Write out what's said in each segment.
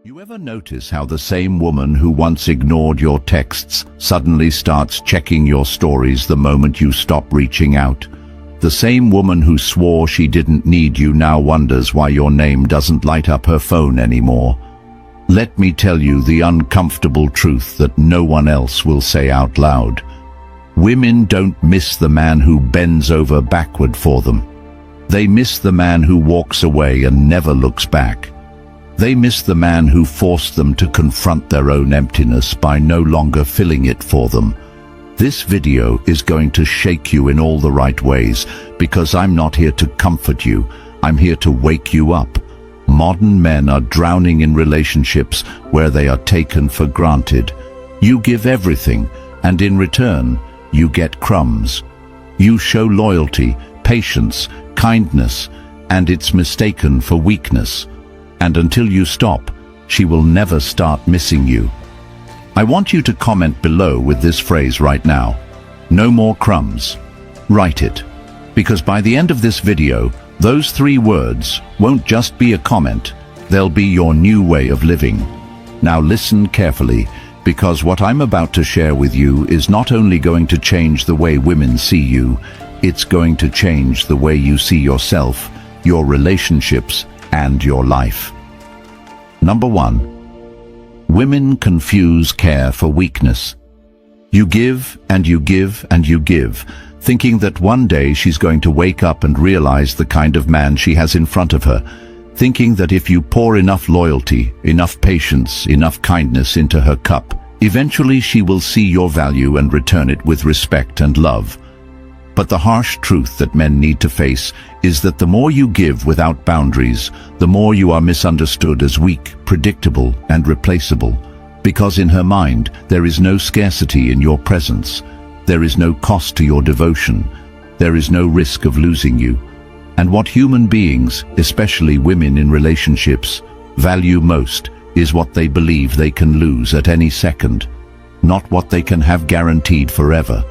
You ever notice how the same woman who once ignored your texts suddenly starts checking your stories the moment you stop reaching out? The same woman who swore she didn't need you now wonders why your name doesn't light up her phone anymore. Let me tell you the uncomfortable truth that no one else will say out loud. Women don't miss the man who bends over backward for them. They miss the man who walks away and never looks back. They miss the man who forced them to confront their own emptiness by no longer filling it for them. This video is going to shake you in all the right ways, because I'm not here to comfort you, I'm here to wake you up. Modern men are drowning in relationships where they are taken for granted. You give everything, and in return, you get crumbs. You show loyalty, patience, kindness, and it's mistaken for weakness. And until you stop, she will never start missing you. I want you to comment below with this phrase right now. No more crumbs. Write it. Because by the end of this video, those 3 words won't just be a comment, they'll be your new way of living. Now listen carefully, because what I'm about to share with you is not only going to change the way women see you, it's going to change the way you see yourself, your relationships, and your life. Number 1. Women confuse care for weakness. You give and you give and you give, thinking that one day she's going to wake up and realize the kind of man she has in front of her, thinking that if you pour enough loyalty, enough patience, enough kindness into her cup, eventually she will see your value and return it with respect and love. But the harsh truth that men need to face is that the more you give without boundaries, the more you are misunderstood as weak, predictable, and replaceable. Because in her mind, there is no scarcity in your presence. There is no cost to your devotion. There is no risk of losing you. And what human beings, especially women in relationships, value most is what they believe they can lose at any second, not what they can have guaranteed forever.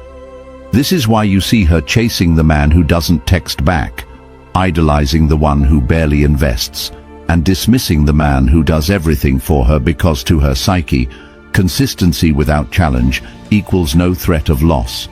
This is why you see her chasing the man who doesn't text back, idolizing the one who barely invests, and dismissing the man who does everything for her because to her psyche, consistency without challenge equals no threat of loss.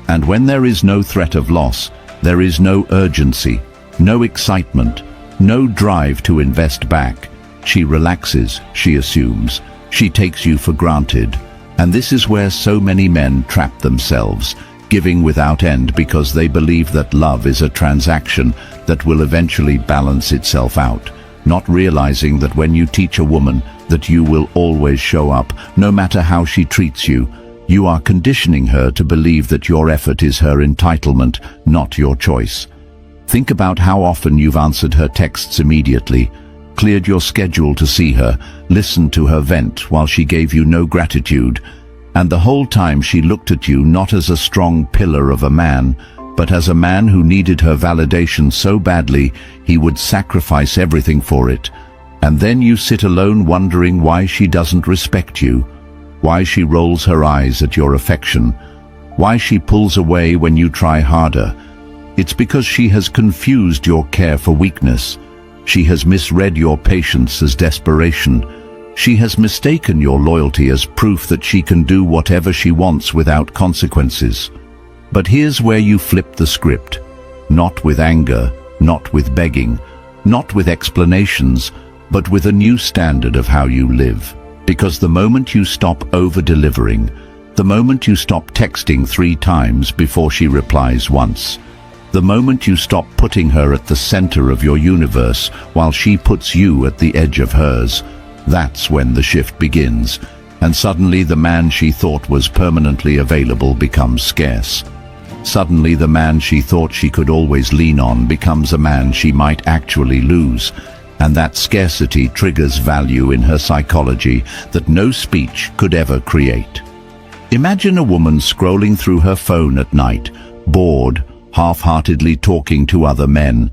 And when there is no threat of loss, there is no urgency, no excitement, no drive to invest back. She relaxes, she assumes, she takes you for granted. And this is where so many men trap themselves, giving without end because they believe that love is a transaction that will eventually balance itself out, not realizing that when you teach a woman that you will always show up, no matter how she treats you, you are conditioning her to believe that your effort is her entitlement, not your choice. Think about how often you've answered her texts immediately, cleared your schedule to see her, listened to her vent while she gave you no gratitude, and the whole time she looked at you not as a strong pillar of a man, but as a man who needed her validation so badly he would sacrifice everything for it. And then you sit alone wondering why she doesn't respect you, why she rolls her eyes at your affection, why she pulls away when you try harder. It's because she has confused your care for weakness. She has misread your patience as desperation. She has mistaken your loyalty as proof that she can do whatever she wants without consequences. But here's where you flip the script. Not with anger, not with begging, not with explanations, but with a new standard of how you live. Because the moment you stop over-delivering, the moment you stop texting 3 times before she replies once, the moment you stop putting her at the center of your universe while she puts you at the edge of hers, that's when the shift begins, and suddenly the man she thought was permanently available becomes scarce. Suddenly the man she thought she could always lean on becomes a man she might actually lose, and that scarcity triggers value in her psychology that no speech could ever create. Imagine a woman scrolling through her phone at night, bored, half-heartedly talking to other men,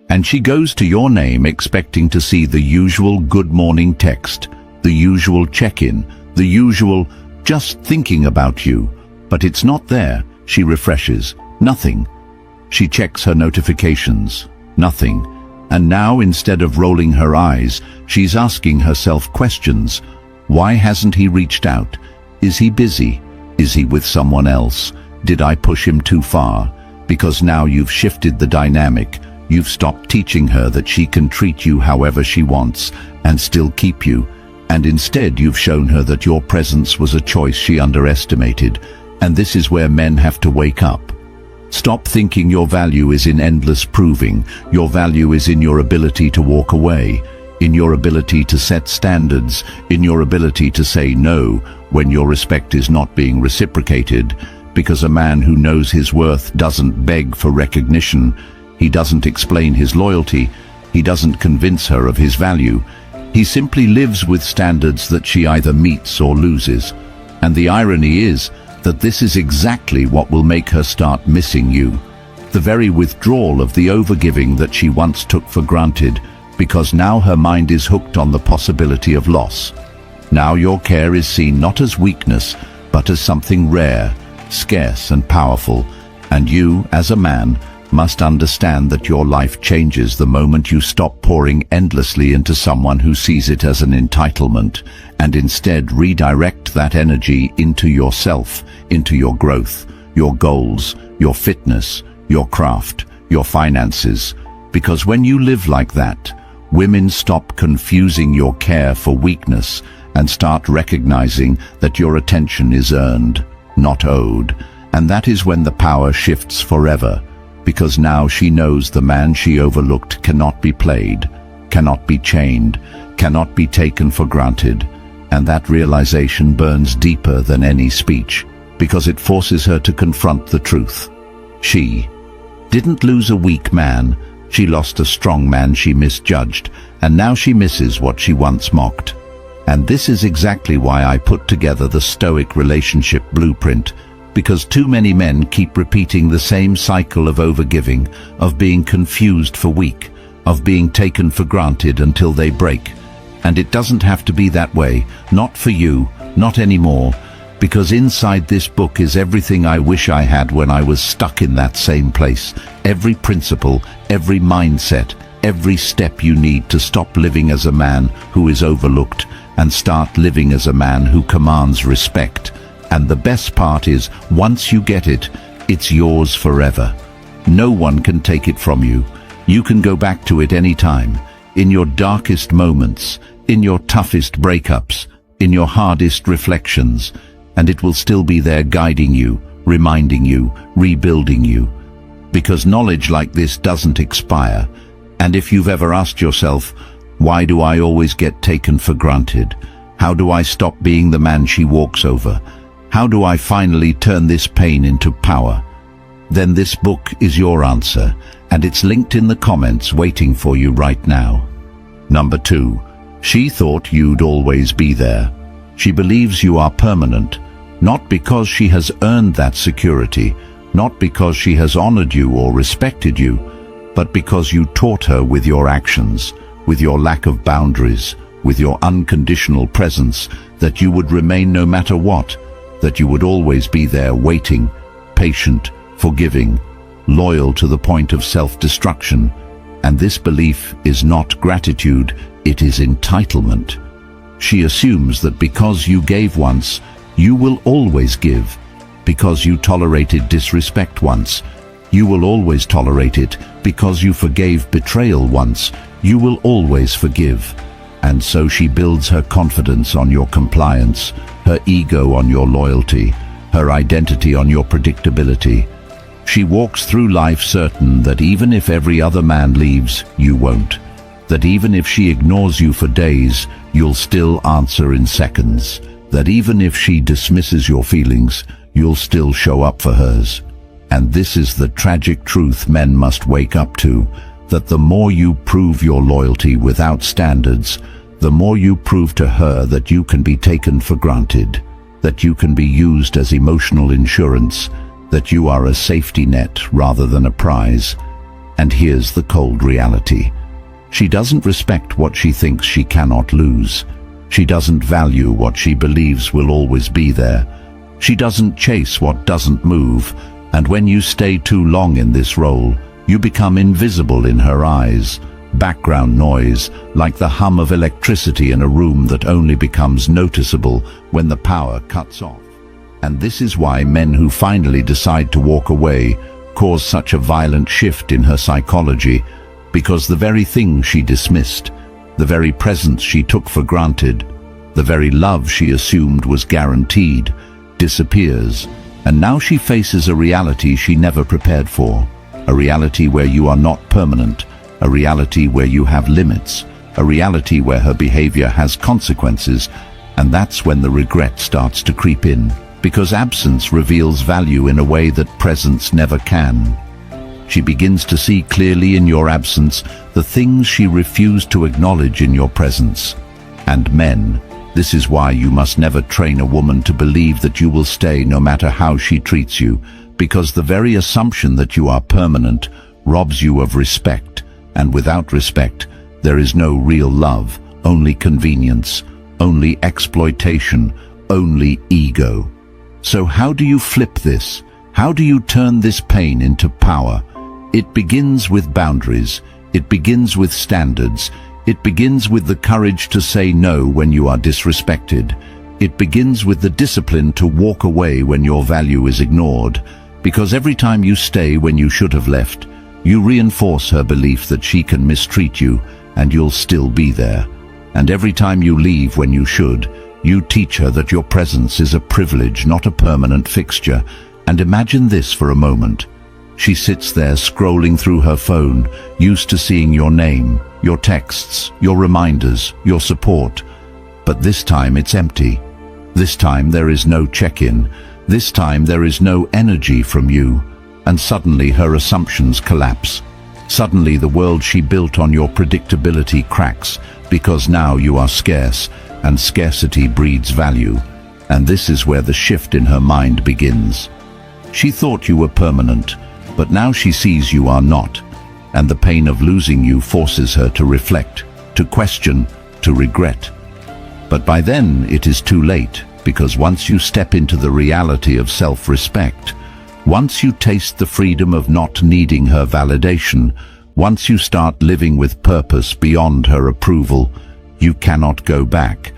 and she goes to your name expecting to see the usual good morning text, the usual check-in, the usual just thinking about you. But it's not there. She refreshes. Nothing. She checks her notifications. Nothing. And now, instead of rolling her eyes, she's asking herself questions. Why hasn't he reached out? Is he busy? Is he with someone else? Did I push him too far? Because now you've shifted the dynamic. You've stopped teaching her that she can treat you however she wants and still keep you. And instead you've shown her that your presence was a choice she underestimated. And this is where men have to wake up. Stop thinking your value is in endless proving. Your value is in your ability to walk away, in your ability to set standards, in your ability to say no when your respect is not being reciprocated. Because a man who knows his worth doesn't beg for recognition. He doesn't explain his loyalty. He doesn't convince her of his value. He simply lives with standards that she either meets or loses. And the irony is that this is exactly what will make her start missing you. The very withdrawal of the overgiving that she once took for granted, because now her mind is hooked on the possibility of loss. Now your care is seen not as weakness, but as something rare, scarce and powerful. And you, as a man, must understand that your life changes the moment you stop pouring endlessly into someone who sees it as an entitlement, and instead redirect that energy into yourself, into your growth, your goals, your fitness, your craft, your finances. Because when you live like that, women stop confusing your care for weakness and start recognizing that your attention is earned, not owed. And that is when the power shifts forever. Because now she knows the man she overlooked cannot be played, cannot be chained, cannot be taken for granted. And that realization burns deeper than any speech, because it forces her to confront the truth. She didn't lose a weak man, she lost a strong man she misjudged, and now she misses what she once mocked. And this is exactly why I put together the Stoic relationship blueprint, because too many men keep repeating the same cycle of overgiving, of being confused for weak, of being taken for granted until they break. And it doesn't have to be that way, not for you, not anymore, because inside this book is everything I wish I had when I was stuck in that same place. Every principle, every mindset, every step you need to stop living as a man who is overlooked and start living as a man who commands respect. And the best part is, once you get it, it's yours forever. No one can take it from you. You can go back to it anytime, in your darkest moments, in your toughest breakups, in your hardest reflections, and it will still be there guiding you, reminding you, rebuilding you. Because knowledge like this doesn't expire. And if you've ever asked yourself, why do I always get taken for granted? How do I stop being the man she walks over? How do I finally turn this pain into power? Then this book is your answer, and it's linked in the comments waiting for you right now. Number 2. She thought you'd always be there. She believes you are permanent, not because she has earned that security, not because she has honored you or respected you, but because you taught her with your actions, with your lack of boundaries, with your unconditional presence, that you would remain no matter what, that you would always be there waiting, patient, forgiving, loyal to the point of self-destruction. And this belief is not gratitude, it is entitlement. She assumes that because you gave once, you will always give. Because you tolerated disrespect once, you will always tolerate it. Because you forgave betrayal once, you will always forgive. And so she builds her confidence on your compliance, her ego on your loyalty, her identity on your predictability. She walks through life certain that even if every other man leaves, you won't. That even if she ignores you for days, you'll still answer in seconds. That even if she dismisses your feelings, you'll still show up for hers. And this is the tragic truth men must wake up to, that the more you prove your loyalty without standards, the more you prove to her that you can be taken for granted, that you can be used as emotional insurance, that you are a safety net rather than a prize. And here's the cold reality. She doesn't respect what she thinks she cannot lose. She doesn't value what she believes will always be there. She doesn't chase what doesn't move. And when you stay too long in this role, you become invisible in her eyes, background noise, like the hum of electricity in a room that only becomes noticeable when the power cuts off. And this is why men who finally decide to walk away cause such a violent shift in her psychology, because the very thing she dismissed, the very presence she took for granted, the very love she assumed was guaranteed, disappears, and now she faces a reality she never prepared for, a reality where you are not permanent, a reality where you have limits, a reality where her behavior has consequences, and that's when the regret starts to creep in, because absence reveals value in a way that presence never can. She begins to see clearly in your absence the things she refused to acknowledge in your presence. And men, this is why you must never train a woman to believe that you will stay no matter how she treats you, because the very assumption that you are permanent robs you of respect, and without respect, there is no real love, only convenience, only exploitation, only ego. So how do you flip this? How do you turn this pain into power? It begins with boundaries. It begins with standards. It begins with the courage to say no when you are disrespected. It begins with the discipline to walk away when your value is ignored. Because every time you stay when you should have left, you reinforce her belief that she can mistreat you and you'll still be there. And every time you leave when you should, you teach her that your presence is a privilege, not a permanent fixture. And imagine this for a moment. She sits there scrolling through her phone, used to seeing your name, your texts, your reminders, your support. But this time it's empty. This time there is no check-in. This time there is no energy from you. And suddenly her assumptions collapse. Suddenly the world she built on your predictability cracks, because now you are scarce, and scarcity breeds value. And this is where the shift in her mind begins. She thought you were permanent, but now she sees you are not, and the pain of losing you forces her to reflect, to question, to regret. But by then it is too late, because once you step into the reality of self-respect, once you taste the freedom of not needing her validation, once you start living with purpose beyond her approval, you cannot go back.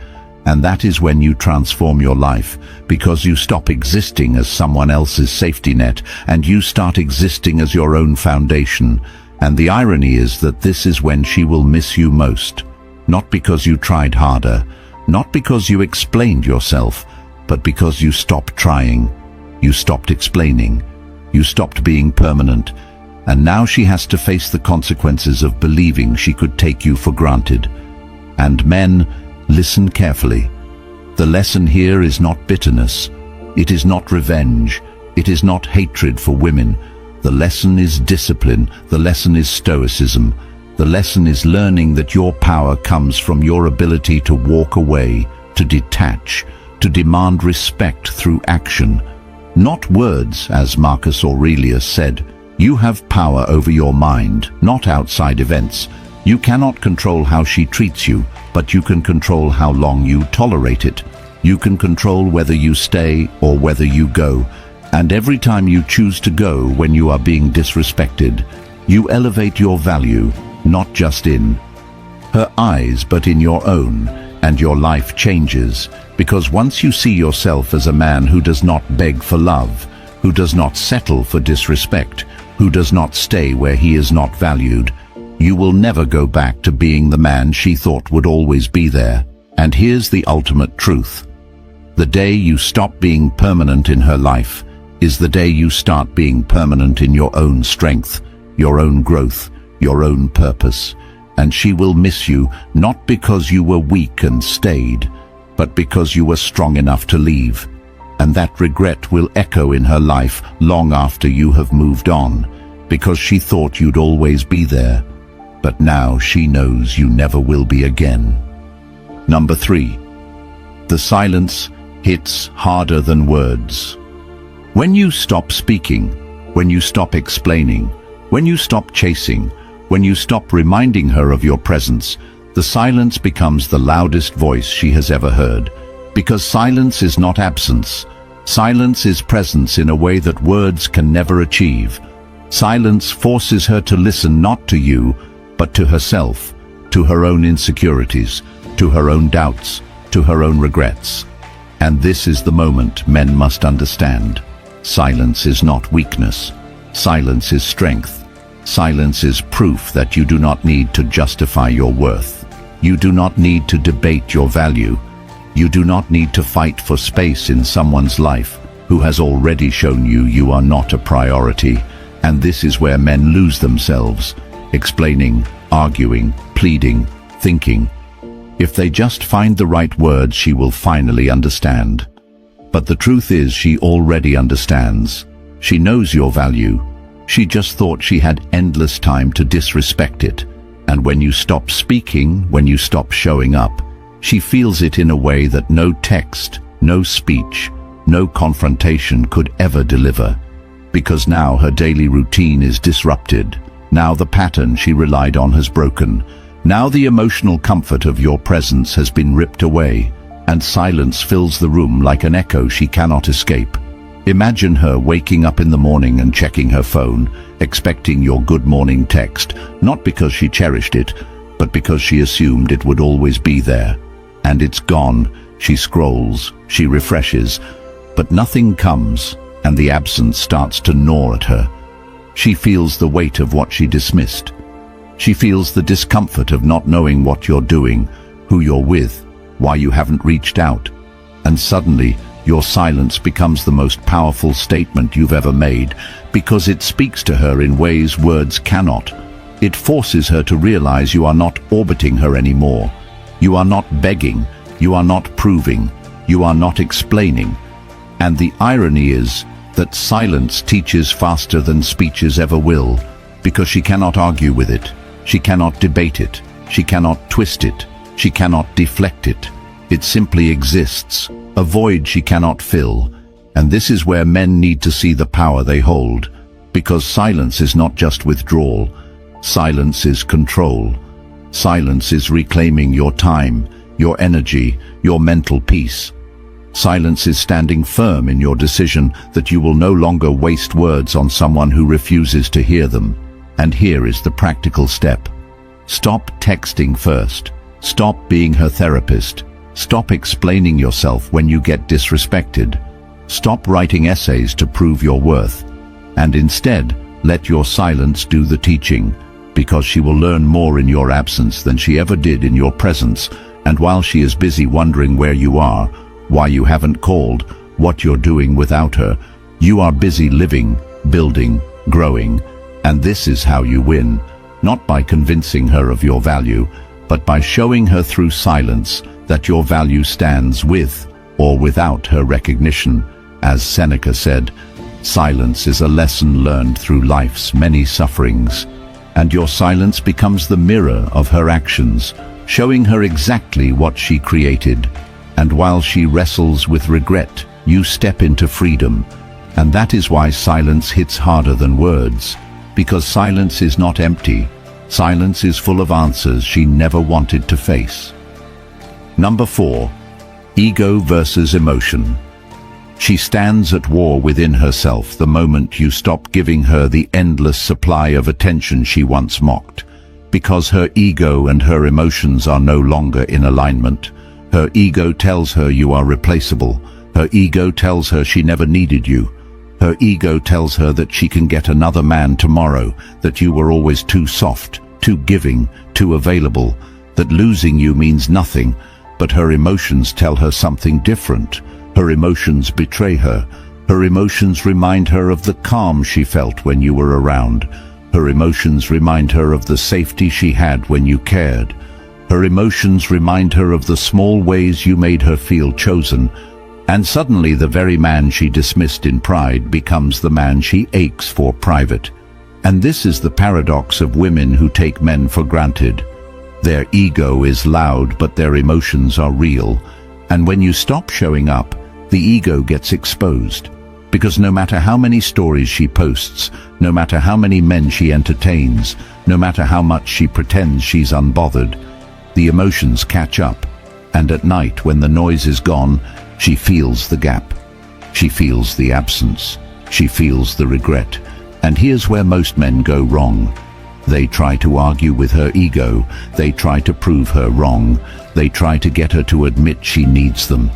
And that is when you transform your life, because you stop existing as someone else's safety net, and you start existing as your own foundation. And the irony is that this is when she will miss you most. Not because you tried harder, not because you explained yourself, but because you stopped trying. You stopped explaining. You stopped being permanent. And now she has to face the consequences of believing she could take you for granted. And men, listen carefully. The lesson here is not bitterness. It is not revenge. It is not hatred for women. The lesson is discipline. The lesson is stoicism. The lesson is learning that your power comes from your ability to walk away, to detach, to demand respect through action. Not words, as Marcus Aurelius said. You have power over your mind, not outside events. You cannot control how she treats you, but you can control how long you tolerate it. You can control whether you stay or whether you go. And every time you choose to go when you are being disrespected, you elevate your value, not just in her eyes, but in your own, and your life changes. Because once you see yourself as a man who does not beg for love, who does not settle for disrespect, who does not stay where he is not valued, you will never go back to being the man she thought would always be there. And here's the ultimate truth. The day you stop being permanent in her life is the day you start being permanent in your own strength, your own growth, your own purpose. And she will miss you, not because you were weak and stayed, but because you were strong enough to leave. And that regret will echo in her life long after you have moved on, because she thought you'd always be there. But now she knows you never will be again. Number 3. The silence hits harder than words. When you stop speaking, when you stop explaining, when you stop chasing, when you stop reminding her of your presence, the silence becomes the loudest voice she has ever heard. Because silence is not absence. Silence is presence in a way that words can never achieve. Silence forces her to listen not to you, but to herself, to her own insecurities, to her own doubts, to her own regrets. And this is the moment men must understand. Silence is not weakness. Silence is strength. Silence is proof that you do not need to justify your worth. You do not need to debate your value. You do not need to fight for space in someone's life who has already shown you you are not a priority. And this is where men lose themselves, explaining, arguing, pleading, thinking. If they just find the right words, she will finally understand. But the truth is, she already understands. She knows your value. She just thought she had endless time to disrespect it. And when you stop speaking, when you stop showing up, she feels it in a way that no text, no speech, no confrontation could ever deliver. Because now her daily routine is disrupted. Now the pattern she relied on has broken. Now the emotional comfort of your presence has been ripped away, and silence fills the room like an echo she cannot escape. Imagine her waking up in the morning and checking her phone, expecting your good morning text, not because she cherished it, but because she assumed it would always be there. And it's gone. She scrolls, she refreshes, but nothing comes, and the absence starts to gnaw at her. She feels the weight of what she dismissed. She feels the discomfort of not knowing what you're doing, who you're with, why you haven't reached out. And suddenly, your silence becomes the most powerful statement you've ever made, because it speaks to her in ways words cannot. It forces her to realize you are not orbiting her anymore. You are not begging. You are not proving. You are not explaining. And the irony is that silence teaches faster than speeches ever will, because she cannot argue with it. She cannot debate it. She cannot twist it. She cannot deflect it. It simply exists, a void she cannot fill. And this is where men need to see the power they hold, because silence is not just withdrawal. Silence is control. Silence is reclaiming your time, your energy, your mental peace. Silence is standing firm in your decision that you will no longer waste words on someone who refuses to hear them. And here is the practical step. Stop texting first. Stop being her therapist. Stop explaining yourself when you get disrespected. Stop writing essays to prove your worth. And instead, let your silence do the teaching, because she will learn more in your absence than she ever did in your presence. And while she is busy wondering where you are, why you haven't called, what you're doing without her, you are busy living, building, growing. And this is how you win, not by convincing her of your value, but by showing her through silence that your value stands with or without her recognition. As Seneca said, silence is a lesson learned through life's many sufferings, and your silence becomes the mirror of her actions, showing her exactly what she created. And while she wrestles with regret, you step into freedom. And that is why silence hits harder than words, because silence is not empty. Silence is full of answers she never wanted to face. Number 4. Ego versus emotion. She stands at war within herself the moment you stop giving her the endless supply of attention she once mocked, because her ego and her emotions are no longer in alignment. Her ego tells her you are replaceable. Her ego tells her she never needed you. Her ego tells her that she can get another man tomorrow, that you were always too soft, too giving, too available, that losing you means nothing. But her emotions tell her something different. Her emotions betray her. Her emotions remind her of the calm she felt when you were around. Her emotions remind her of the safety she had when you cared. Her emotions remind her of the small ways you made her feel chosen. And suddenly the very man she dismissed in pride becomes the man she aches for private. And this is the paradox of women who take men for granted. Their ego is loud, but their emotions are real. And when you stop showing up, the ego gets exposed. Because no matter how many stories she posts, no matter how many men she entertains, no matter how much she pretends she's unbothered, the emotions catch up. And at night, when the noise is gone, she feels the gap. She feels the absence. She feels the regret. And here's where most men go wrong. They try to argue with her ego. They try to prove her wrong. They try to get her to admit she needs them.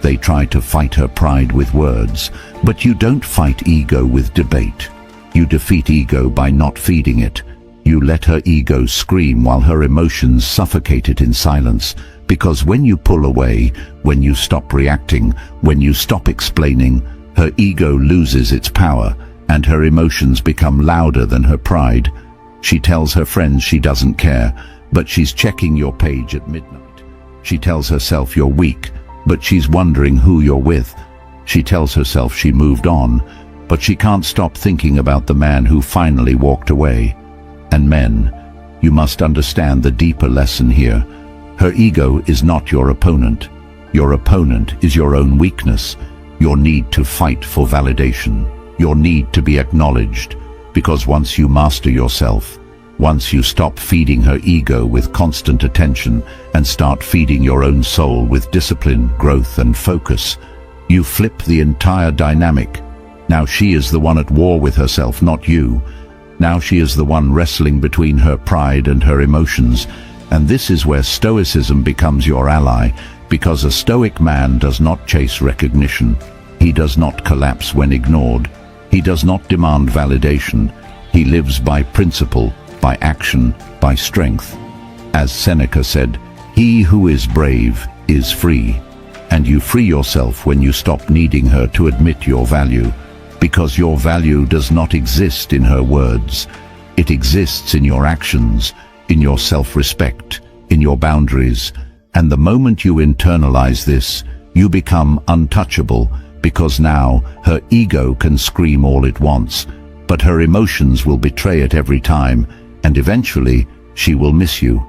They try to fight her pride with words. But you don't fight ego with debate. You defeat ego by not feeding it. You let her ego scream while her emotions suffocate it in silence. Because when you pull away, when you stop reacting, when you stop explaining, her ego loses its power and her emotions become louder than her pride. She tells her friends she doesn't care, but she's checking your page at midnight. She tells herself you're weak, but she's wondering who you're with. She tells herself she moved on, but she can't stop thinking about the man who finally walked away. And men, you must understand the deeper lesson here. Her ego is not your opponent. Your opponent is your own weakness, your need to fight for validation, your need to be acknowledged. Because once you master yourself, once you stop feeding her ego with constant attention and start feeding your own soul with discipline, growth and focus, you flip the entire dynamic. Now she is the one at war with herself, not you. Now she is the one wrestling between her pride and her emotions. And this is where Stoicism becomes your ally, because a Stoic man does not chase recognition. He does not collapse when ignored. He does not demand validation. He lives by principle, by action, by strength. As Seneca said, "He who is brave is free." And you free yourself when you stop needing her to admit your value, because your value does not exist in her words. It exists in your actions, in your self-respect, in your boundaries. And the moment you internalize this, you become untouchable, because now her ego can scream all it wants, but her emotions will betray it every time, and eventually she will miss you.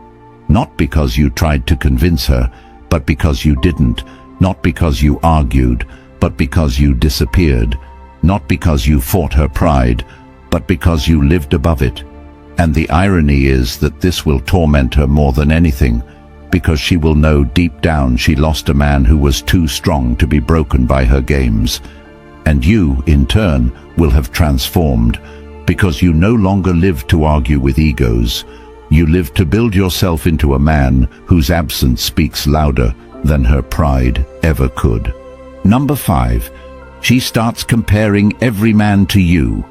Not because you tried to convince her, but because you didn't. Not because you argued, but because you disappeared. Not because you fought her pride, but because you lived above it. And the irony is that this will torment her more than anything, because she will know deep down she lost a man who was too strong to be broken by her games. And you, in turn, will have transformed, because you no longer live to argue with egos. You live to build yourself into a man whose absence speaks louder than her pride ever could. Number 5. She starts comparing every man to you.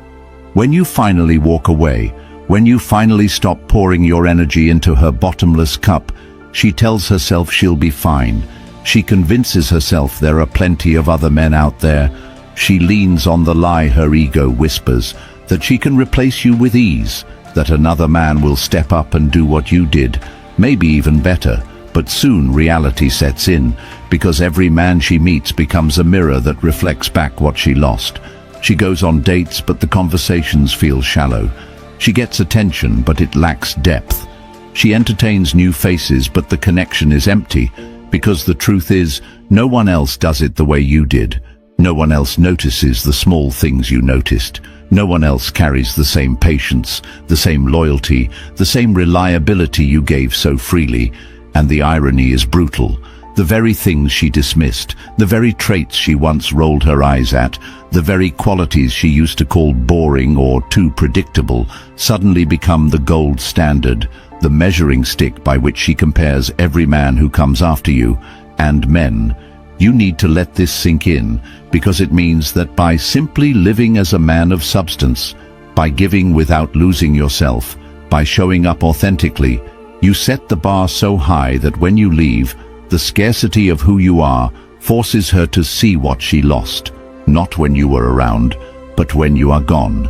When you finally walk away, when you finally stop pouring your energy into her bottomless cup, she tells herself she'll be fine. She convinces herself there are plenty of other men out there. She leans on the lie her ego whispers, that she can replace you with ease, that another man will step up and do what you did, maybe even better. But soon reality sets in, because every man she meets becomes a mirror that reflects back what she lost. She goes on dates, but the conversations feel shallow. She gets attention, but it lacks depth. She entertains new faces, but the connection is empty, because the truth is, no one else does it the way you did. No one else notices the small things you noticed. No one else carries the same patience, the same loyalty, the same reliability you gave so freely. And the irony is brutal. The very things she dismissed, the very traits she once rolled her eyes at, the very qualities she used to call boring or too predictable, suddenly become the gold standard, the measuring stick by which she compares every man who comes after you. And men, you need to let this sink in, because it means that by simply living as a man of substance, by giving without losing yourself, by showing up authentically, you set the bar so high that when you leave, the scarcity of who you are forces her to see what she lost, not when you were around, but when you are gone.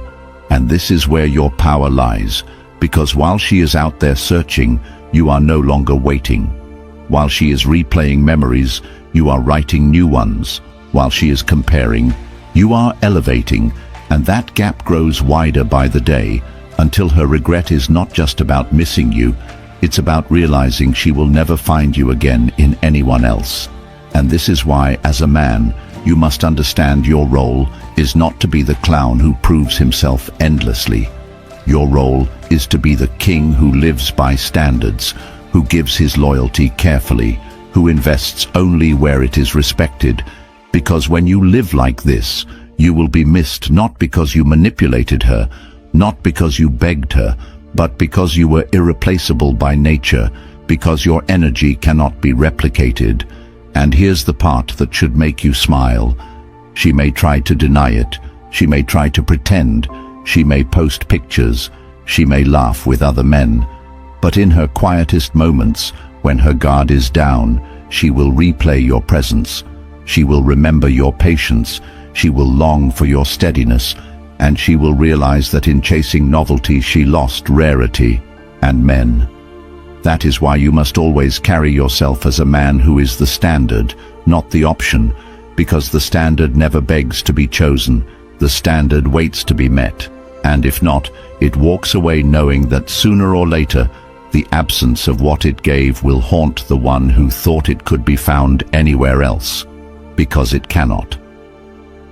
And this is where your power lies, because while she is out there searching, you are no longer waiting. While she is replaying memories, you are writing new ones. While she is comparing, you are elevating, and that gap grows wider by the day, until her regret is not just about missing you, it's about realizing she will never find you again in anyone else. And this is why, as a man, you must understand your role is not to be the clown who proves himself endlessly. Your role is to be the king who lives by standards, who gives his loyalty carefully, who invests only where it is respected. Because when you live like this, you will be missed not because you manipulated her, not because you begged her, but because you were irreplaceable by nature, because your energy cannot be replicated. And here's the part that should make you smile. She may try to deny it, she may try to pretend, she may post pictures, she may laugh with other men, but in her quietest moments, when her guard is down, she will replay your presence, she will remember your patience, she will long for your steadiness, and she will realize that in chasing novelty she lost rarity and men. That is why you must always carry yourself as a man who is the standard, not the option, because the standard never begs to be chosen, the standard waits to be met, and if not, it walks away knowing that sooner or later, the absence of what it gave will haunt the one who thought it could be found anywhere else, because it cannot.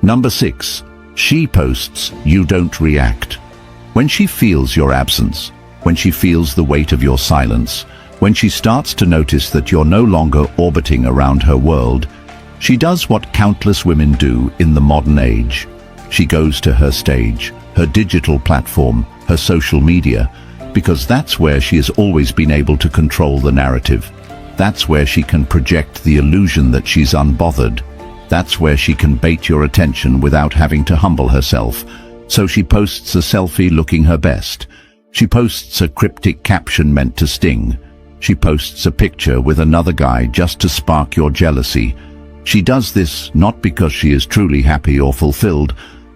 Number 6. She posts, you don't react. When she feels your absence, when she feels the weight of your silence, when she starts to notice that you're no longer orbiting around her world, she does what countless women do in the modern age. She goes to her stage, her digital platform, her social media, because that's where she has always been able to control the narrative. That's where she can project the illusion that she's unbothered. That's where she can bait your attention without having to humble herself. So she posts a selfie looking her best. She posts a cryptic caption meant to sting. She posts a picture with another guy just to spark your jealousy. She does this not because she is truly happy or fulfilled,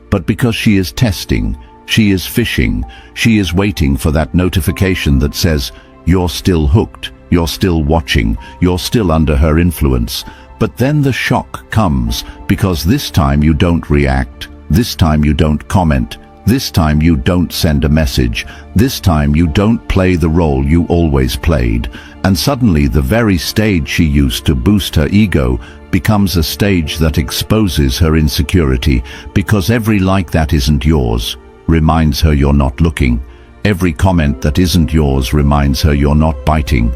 but because she is testing, she is fishing, she is waiting for that notification that says, you're still hooked, you're still watching, you're still under her influence. But then the shock comes, because this time you don't react, this time you don't comment, this time you don't send a message, this time you don't play the role you always played, and suddenly the very stage she used to boost her ego becomes a stage that exposes her insecurity, because every like that isn't yours reminds her you're not looking. Every comment that isn't yours reminds her you're not biting.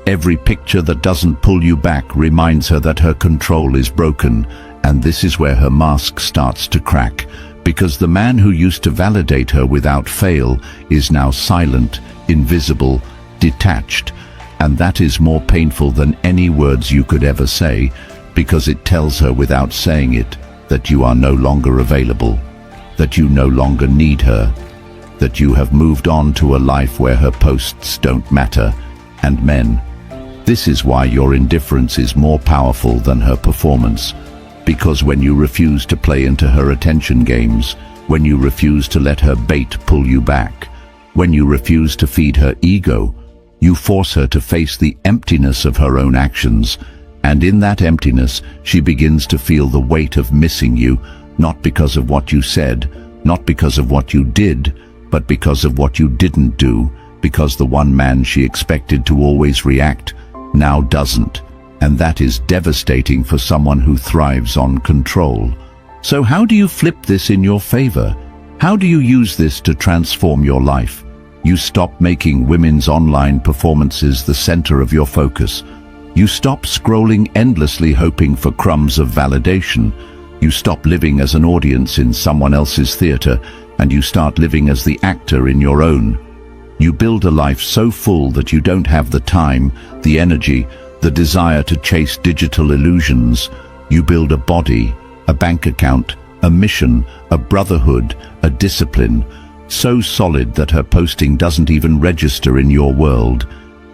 Every picture that doesn't pull you back reminds her that her control is broken, and this is where her mask starts to crack, because the man who used to validate her without fail is now silent, invisible, detached, and that is more painful than any words you could ever say, because it tells her without saying it that you are no longer available, that you no longer need her, that you have moved on to a life where her posts don't matter, and men. This is why your indifference is more powerful than her performance, because when you refuse to play into her attention games, when you refuse to let her bait pull you back, when you refuse to feed her ego, you force her to face the emptiness of her own actions, and in that emptiness she begins to feel the weight of missing you, not because of what you said, not because of what you did, but because of what you didn't do, because the one man she expected to always react now doesn't, and that is devastating for someone who thrives on control. So how do you flip this in your favor? How do you use this to transform your life? You stop making women's online performances the center of your focus. You stop scrolling endlessly hoping for crumbs of validation. You stop living as an audience in someone else's theater, and you start living as the actor in your own. You build a life so full that you don't have the time, the energy, the desire to chase digital illusions. You build a body, a bank account, a mission, a brotherhood, a discipline, so solid that her posting doesn't even register in your world.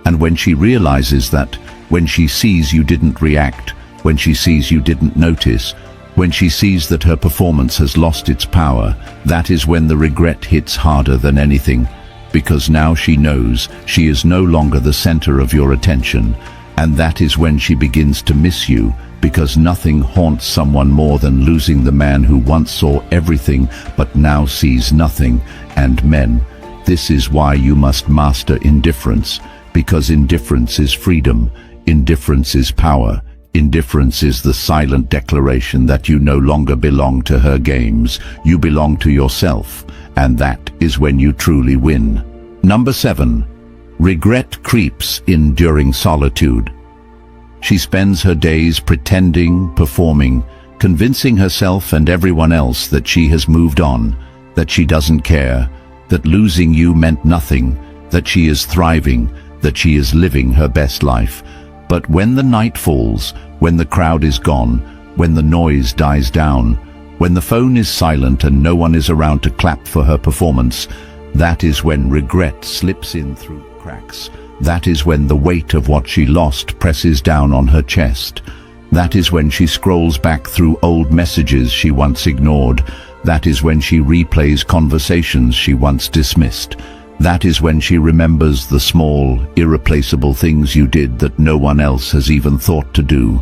And when she realizes that, when she sees you didn't react, when she sees you didn't notice, when she sees that her performance has lost its power, that is when the regret hits harder than anything, because now she knows she is no longer the center of your attention, and that is when she begins to miss you, because nothing haunts someone more than losing the man who once saw everything but now sees nothing. And men, this is why you must master indifference, because indifference is freedom, indifference is power. Indifference is the silent declaration that you no longer belong to her games, you belong to yourself, and that is when you truly win. Number 7. Regret creeps in during solitude. She spends her days pretending, performing, convincing herself and everyone else that she has moved on, that she doesn't care, that losing you meant nothing, that she is thriving, that she is living her best life. But when the night falls, when the crowd is gone, when the noise dies down, when the phone is silent and no one is around to clap for her performance, that is when regret slips in through cracks. That is when the weight of what she lost presses down on her chest. That is when she scrolls back through old messages she once ignored. That is when she replays conversations she once dismissed. That is when she remembers the small, irreplaceable things you did that no one else has even thought to do.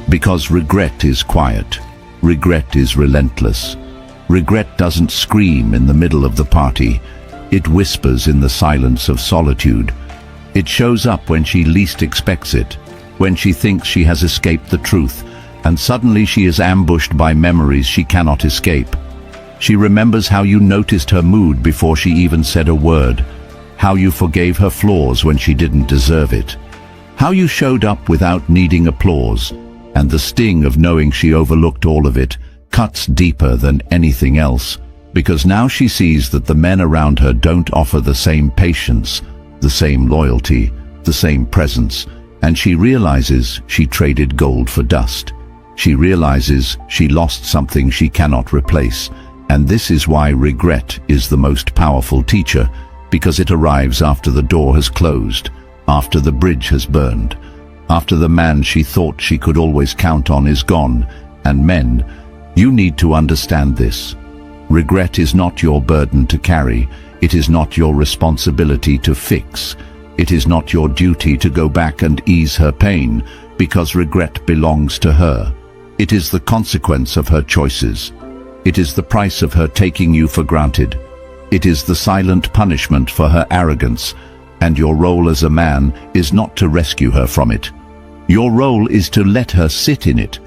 Because regret is quiet. Regret is relentless. Regret doesn't scream in the middle of the party. It whispers in the silence of solitude. It shows up when she least expects it, when she thinks she has escaped the truth, and suddenly she is ambushed by memories she cannot escape. She remembers how you noticed her mood before she even said a word, how you forgave her flaws when she didn't deserve it, how you showed up without needing applause, and the sting of knowing she overlooked all of it cuts deeper than anything else, because now she sees that the men around her don't offer the same patience, the same loyalty, the same presence, and she realizes she traded gold for dust. She realizes she lost something she cannot replace. And this is why regret is the most powerful teacher, because it arrives after the door has closed, after the bridge has burned, after the man she thought she could always count on is gone. And men, you need to understand this. Regret is not your burden to carry. It is not your responsibility to fix. It is not your duty to go back and ease her pain, because regret belongs to her. It is the consequence of her choices. It is the price of her taking you for granted. It is the silent punishment for her arrogance, and your role as a man is not to rescue her from it. Your role is to let her sit in it.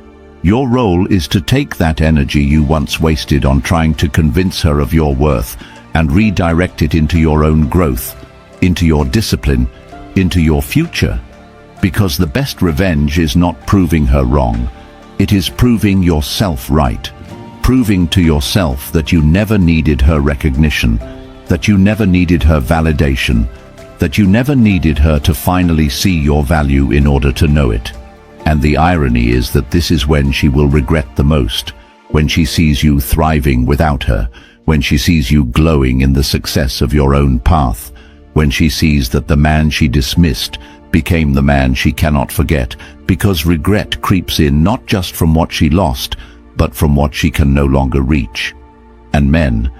Your role is to take that energy you once wasted on trying to convince her of your worth and redirect it into your own growth, into your discipline, into your future. Because the best revenge is not proving her wrong. It is proving yourself right. Proving to yourself that you never needed her recognition, that you never needed her validation, that you never needed her to finally see your value in order to know it. And the irony is that this is when she will regret the most, when she sees you thriving without her, when she sees you glowing in the success of your own path, when she sees that the man she dismissed became the man she cannot forget, because regret creeps in not just from what she lost, but from what she can no longer reach. And men,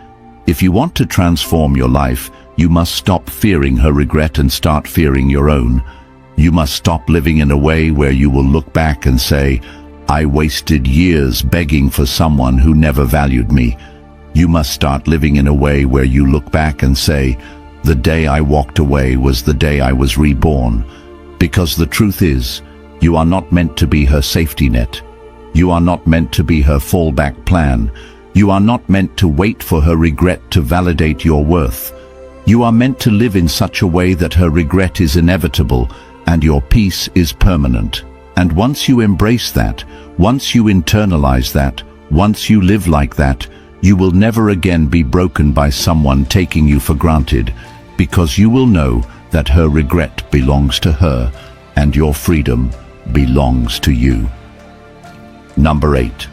if you want to transform your life, you must stop fearing her regret and start fearing your own. You must stop living in a way where you will look back and say, I wasted years begging for someone who never valued me. You must start living in a way where you look back and say, the day I walked away was the day I was reborn. Because the truth is, you are not meant to be her safety net. You are not meant to be her fallback plan. You are not meant to wait for her regret to validate your worth. You are meant to live in such a way that her regret is inevitable and your peace is permanent. And once you embrace that, once you internalize that, once you live like that, you will never again be broken by someone taking you for granted, because you will know that her regret belongs to her and your freedom belongs to you. Number 8.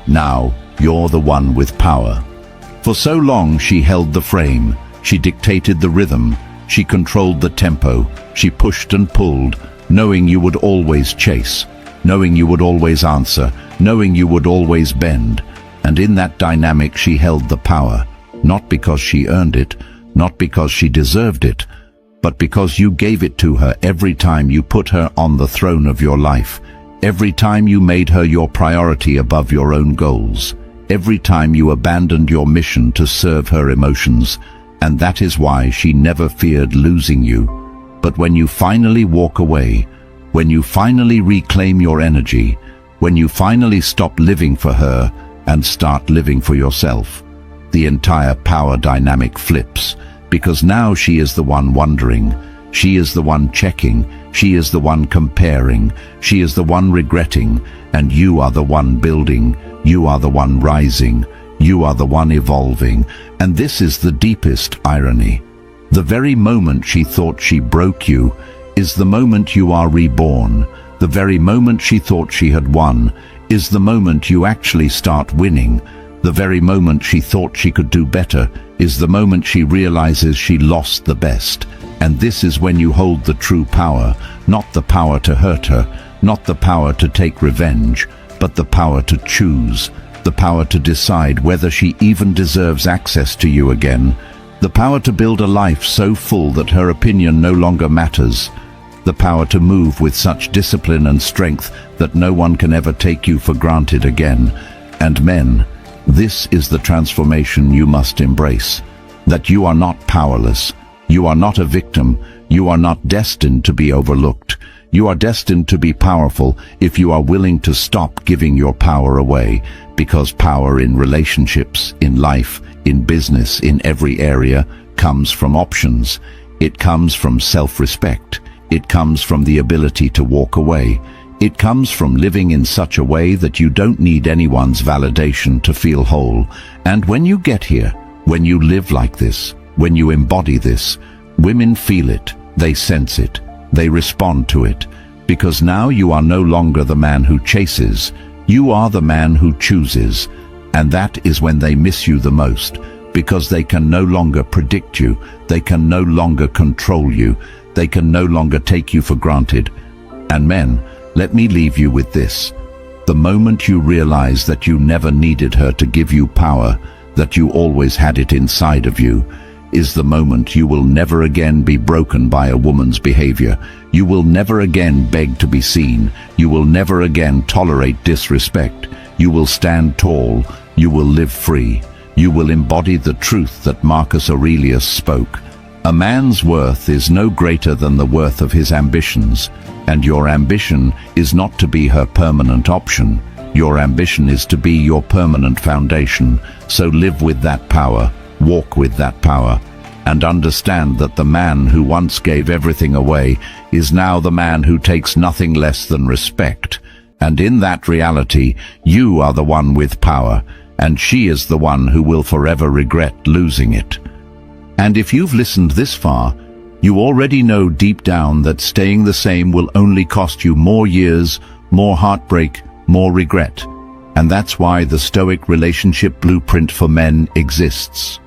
Now, you're the one with power. For so long she held the frame, she dictated the rhythm, she controlled the tempo, she pushed and pulled, knowing you would always chase, knowing you would always answer, knowing you would always bend. And in that dynamic she held the power, not because she earned it, not because she deserved it, but because you gave it to her every time you put her on the throne of your life. Every time you made her your priority above your own goals, every time you abandoned your mission to serve her emotions, and that is why she never feared losing you. But when you finally walk away, when you finally reclaim your energy, when you finally stop living for her and start living for yourself, the entire power dynamic flips, because now she is the one wondering, she is the one checking, she is the one comparing, she is the one regretting, and you are the one building, you are the one rising, you are the one evolving. And this is the deepest irony. The very moment she thought she broke you is the moment you are reborn. The very moment she thought she had won is the moment you actually start winning. The very moment she thought she could do better is the moment she realizes she lost the best. And this is when you hold the true power, not the power to hurt her, not the power to take revenge, but the power to choose, the power to decide whether she even deserves access to you again, the power to build a life so full that her opinion no longer matters, the power to move with such discipline and strength that no one can ever take you for granted again. And men, this is the transformation you must embrace, that you are not powerless, you are not a victim, you are not destined to be overlooked. You are destined to be powerful if you are willing to stop giving your power away, because power in relationships, in life, in business, in every area, comes from options. It comes from self-respect. It comes from the ability to walk away. It comes from living in such a way that you don't need anyone's validation to feel whole. And when you get here, when you live like this, when you embody this, women feel it, they sense it. They respond to it, because now you are no longer the man who chases, you are the man who chooses. And that is when they miss you the most, because they can no longer predict you, they can no longer control you, they can no longer take you for granted. And men, let me leave you with this. The moment you realize that you never needed her to give you power, that you always had it inside of you, is the moment you will never again be broken by a woman's behavior. You will never again beg to be seen. You will never again tolerate disrespect. You will stand tall. You will live free. You will embody the truth that Marcus Aurelius spoke. A man's worth is no greater than the worth of his ambitions, and your ambition is not to be her permanent option. Your ambition is to be your permanent foundation. So live with that power. Walk with that power, and understand that the man who once gave everything away is now the man who takes nothing less than respect. And in that reality, you are the one with power, and she is the one who will forever regret losing it. And if you've listened this far, you already know deep down that staying the same will only cost you more years, more heartbreak, more regret. And that's why the Stoic relationship blueprint for men exists.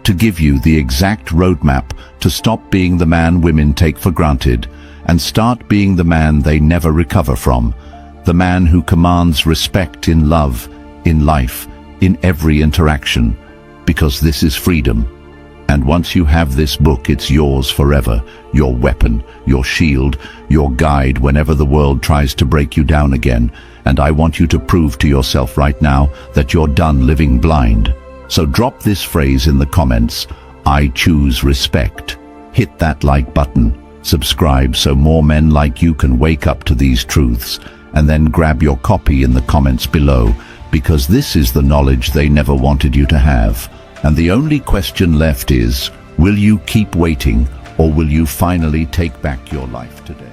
To give you the exact roadmap to stop being the man women take for granted and start being the man they never recover from, the man who commands respect in love, in life, in every interaction, because this is freedom. And once you have this book, it's yours forever, your weapon, your shield, your guide whenever the world tries to break you down again. And I want you to prove to yourself right now that you're done living blind. So drop this phrase in the comments, I choose respect. Hit that like button, subscribe so more men like you can wake up to these truths, and then grab your copy in the comments below, because this is the knowledge they never wanted you to have. And the only question left is, will you keep waiting, or will you finally take back your life today?